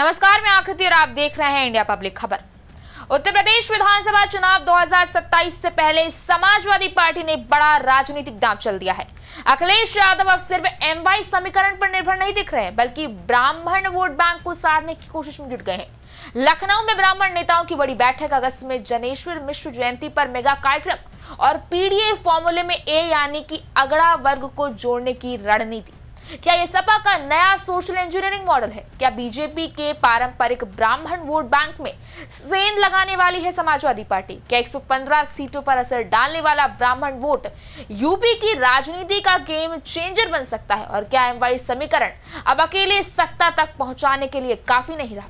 नमस्कार, मैं आकृति और आप देख रहे हैं इंडिया पब्लिक खबर। उत्तर प्रदेश विधानसभा चुनाव 2027 से पहले समाजवादी पार्टी ने बड़ा राजनीतिक दांव चल दिया है। अखिलेश यादव अब सिर्फ एमवाई समीकरण पर निर्भर नहीं दिख रहे हैं, बल्कि ब्राह्मण वोट बैंक को साधने की कोशिश में जुट गए हैं। लखनऊ में ब्राह्मण नेताओं की बड़ी बैठक, अगस्त में जनेश्वर मिश्र जयंती पर मेगा कार्यक्रम और पीडीए फॉर्मूले में ए यानी कि अगड़ा वर्ग को जोड़ने की रणनीति। क्या ये सपा का नया सोशल इंजीनियरिंग मॉडल है? क्या बीजेपी के पारंपरिक ब्राह्मण वोट बैंक में सेंध लगाने वाली है समाजवादी पार्टी? क्या 115 सीटों पर असर डालने वाला ब्राह्मण वोट यूपी की राजनीति का गेम चेंजर बन सकता है? और क्या एमवाई समीकरण अब अकेले सत्ता तक पहुंचाने के लिए काफी नहीं रहा?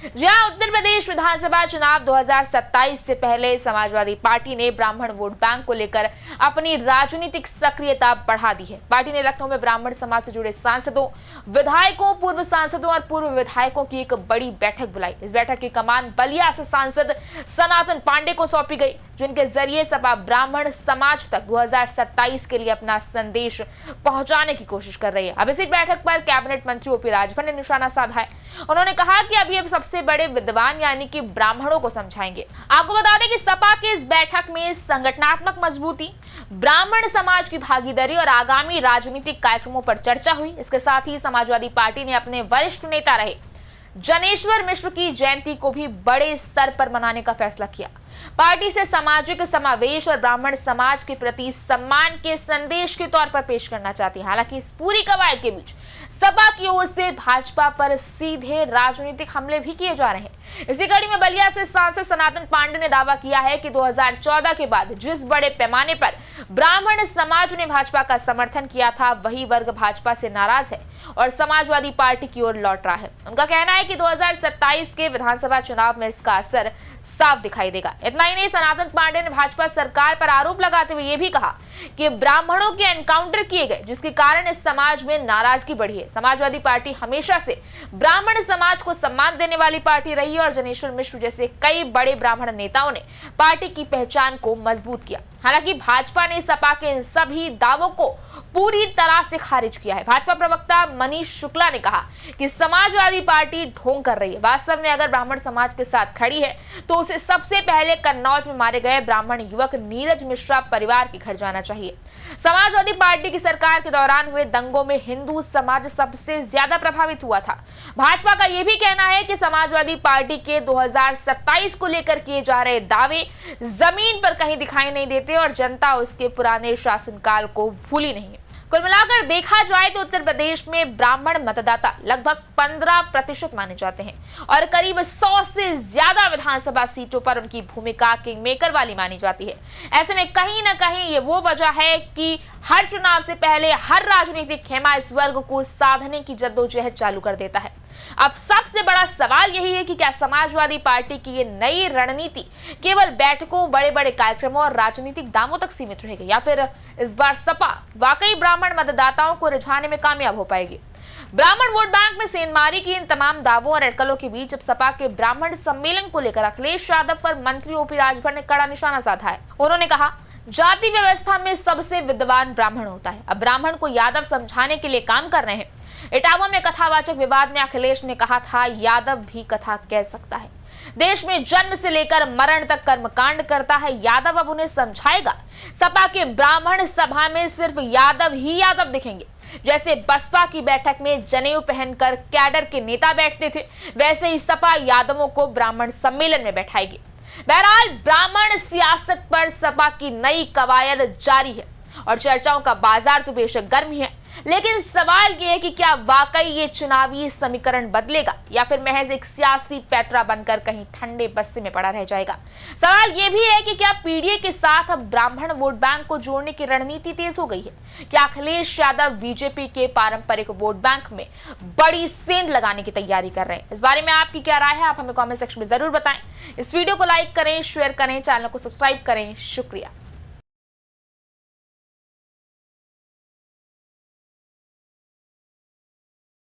जी हां, उत्तर प्रदेश विधानसभा चुनाव 2027 से पहले समाजवादी पार्टी ने ब्राह्मण वोट बैंक को लेकर अपनी राजनीतिक सक्रियता बढ़ा दी है। पार्टी ने लखनऊ में ब्राह्मण समाज से जुड़े सांसदों, विधायकों, पूर्व सांसदों और पूर्व विधायकों की एक बड़ी बैठक बुलाई। इस बैठक की कमान बलिया से सांसद सनातन पांडे को सौंपी गई, जिनके जरिए सपा ब्राह्मण समाज तक 2027 के लिए अपना संदेश पहुंचाने की कोशिश कर रही है। अब इसी बैठक पर कैबिनेट मंत्री ओपी राजभर ने निशाना साधा है। उन्होंने कहा कि अभी सबसे बड़े विद्वान यानी कि ब्राह्मणों को समझाएंगे। आपको बता दें कि सपा की इस बैठक में संगठनात्मक मजबूती, ब्राह्मण समाज की भागीदारी और आगामी राजनीतिक कार्यक्रमों पर चर्चा हुई। इसके साथ ही समाजवादी पार्टी ने अपने वरिष्ठ नेता रहे जनेश्वर मिश्र की जयंती को भी बड़े स्तर पर मनाने का फैसला किया। पार्टी से सामाजिक समावेश और ब्राह्मण समाज के प्रति सम्मान के संदेश के तौर पर पेश करना चाहती है। हालांकि इस पूरी कवायद के बीच सपा की ओर से भाजपा पर सीधे राजनीतिक हमले भी किए जा रहे हैं। इसी कड़ी में बलिया से सांसद सनातन पांडे ने दावा किया है कि 2014 के बाद जिस बड़े पैमाने पर ब्राह्मण समाज ने भाजपा का समर्थन किया था, वही वर्ग भाजपा से नाराज है और समाजवादी पार्टी की ओर लौट रहा है। उनका कहना है कि 2027 के विधानसभा चुनाव में इसका असर साफ दिखाई देगा। इतना ही नहीं, सनातन पांडे ने भाजपा सरकार पर आरोप लगाते हुए यह भी कहा कि ब्राह्मणों के एनकाउंटर किए गए, जिसके कारण इस समाज में नाराजगी बढ़ी है। समाजवादी पार्टी हमेशा से ब्राह्मण समाज को सम्मान देने वाली पार्टी रही है और जनेश्वर मिश्र जैसे कई बड़े ब्राह्मण नेताओं ने पार्टी की पहचान को मजबूत किया। हालांकि भाजपा ने सपा के इन सभी दावों को पूरी तरह से खारिज किया है। भाजपा प्रवक्ता मनीष शुक्ला ने कहा कि समाजवादी पार्टी ढोंग कर रही है। वास्तव में अगर ब्राह्मण समाज के साथ खड़ी है तो उसे सबसे पहले कन्नौज में मारे गए ब्राह्मण युवक नीरज मिश्रा परिवार के घर जाना चाहिए। समाजवादी पार्टी की सरकार के दौरान हुए दंगों में हिंदू समाज सबसे ज्यादा प्रभावित हुआ था। भाजपा का यह भी कहना है कि समाजवादी पार्टी के 2027 को लेकर किए जा रहे दावे जमीन पर कहीं दिखाई नहीं देते और जनता उसके पुराने शासनकाल को भूली नहीं। कुल मिलाकर देखा जाए तो उत्तर प्रदेश में ब्राह्मण मतदाता लगभग 15% माने जाते हैं और करीब 100 से ज्यादा विधानसभा सीटों पर उनकी भूमिका किंग मेकर वाली मानी जाती है। ऐसे में कहीं ना कहीं ये वो वजह है कि हर चुनाव से पहले हर राजनीतिक खेमा इस वर्ग को साधने की जद्दोजहद चालू कर देता है। अब सबसे बड़ा सवाल यही है कि क्या समाजवादी पार्टी की ये नई रणनीति केवल बैठकों, बड़े बड़े कार्यक्रमों और राजनीतिक दावों तक सीमित रहेगी, या फिर इस बार सपा वाकई ब्राह्मण मतदाताओं को रिझाने में कामयाब हो पाएगी? ब्राह्मण वोट बैंक में सेंधमारी की इन तमाम दावों और अटकलों के बीच अब सपा के ब्राह्मण सम्मेलन को लेकर अखिलेश यादव पर मंत्री ओपी राजभर ने कड़ा निशाना साधा है। उन्होंने कहा, जाति व्यवस्था में सबसे विद्वान ब्राह्मण होता है। अब ब्राह्मण को यादव समझाने के लिए काम कर रहे हैं। इटावा में कथावाचक विवाद में अखिलेश ने कहा था, यादव भी कथा कह सकता है। देश में जन्म से लेकर मरण तक कर्मकांड करता है यादव, अब उन्हें समझाएगा। सपा के ब्राह्मण सभा में सिर्फ यादव ही यादव दिखेंगे। जैसे बसपा की बैठक में जनेऊ पहनकर कैडर के नेता बैठते थे, वैसे ही सपा यादवों को ब्राह्मण सम्मेलन में बैठाएगी। बहरहाल ब्राह्मण सियासत पर सपा की नई कवायद जारी है और चर्चाओं का बाजार तो बेशक गर्म ही है, लेकिन सवाल यह है कि क्या वाकई ये चुनावी समीकरण बदलेगा या फिर महज एक सियासी पैतरा बनकर कहीं ठंडे बस्ते में पड़ा रह जाएगा। सवाल यह भी है कि क्या पीडीए के साथ अब ब्राह्मण वोट बैंक को जोड़ने की रणनीति तेज हो गई है? क्या अखिलेश यादव बीजेपी के पारंपरिक वोट बैंक में बड़ी सेंध लगाने की तैयारी कर रहे हैं? इस बारे में आपकी क्या राय है? आप हमें कॉमेंट सेक्शन में जरूर बताएं। इस वीडियो को लाइक करें, शेयर करें, चैनल को सब्सक्राइब करें। शुक्रिया।